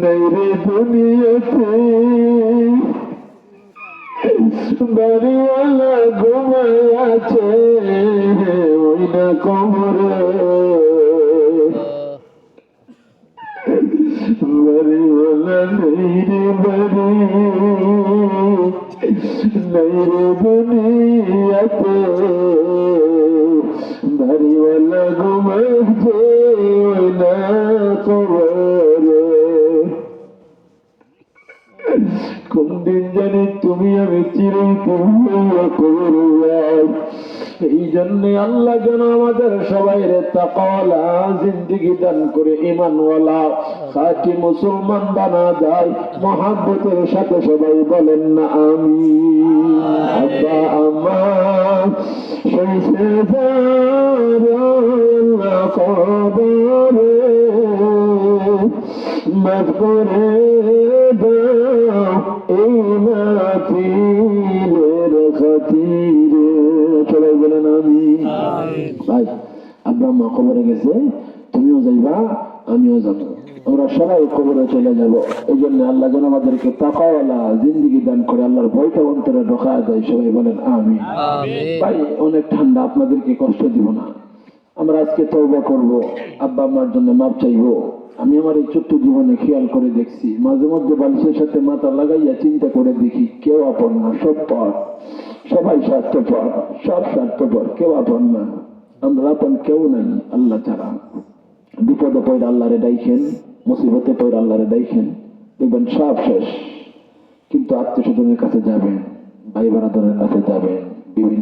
নাই রে দুনিয়াতে বাড়িওয়ালা ঘুমায় আছে ওই না কবরে বাড়িওয়ালা নেই রে বাড়ি নাই রে দুনিয়াতে বাড়িওয়ালা ঘুমাচ্ছে ওই না কবরে কোন দিন জানি তুমি আমি এই জন্যে আল্লাহ যেন আমাদের সবাই রে তাকওয়ালা জিন্দেগি দান করে ঈমানওয়ালা খাঁটি মুসলমান বানা যায় মহব্বতের সাথে সবাই বলেন না আমিন আব্বা আমার সইছে আল্লাহ কবরে মাফ করে দাও এই মাতিরের খাতিরে সবাই বলেন আমিন ভাই আব্বা আম্মা কবরে গেছে তুমিও যাইবা আমিও যাবো আমরা সবাই কবরে চলে যাব এই জন্য আল্লাহ যেন আমাদেরকে তাকওয়ালা জিন্দেগি দান করে আল্লাহর ভয়টা অন্তরে ঢোকা যায় সবাই বলেন আমিন ভাই অনেক ঠান্ডা আপনাদেরকে কষ্ট দিব না আমরা আজকে তওবা করব আব্বা আম্মার জন্য মাপ চাইবো আমি আমার এই ছোট্ট জীবনে খেয়াল করে দেখছি মাঝে মধ্যে বালিশের সাথে মাথা লাগাইয়া চিন্তা করে দেখি কেউ আপন না সব পর সবাই স্বার্থপর সব স্বার্থপর কেউ আপন না আমরা আপন কেউ নাই আল্লাহ ছাড়া বিপদে পড়ে আল্লাহরে ডাইছেন মুসিবতে পড়ে আল্লাহরে ডাইছেন দেখবেন সব শেষ কিন্তু আত্মীয় স্বজনের কাছে যাবেন ভাই বারাদারের কাছে যাবেন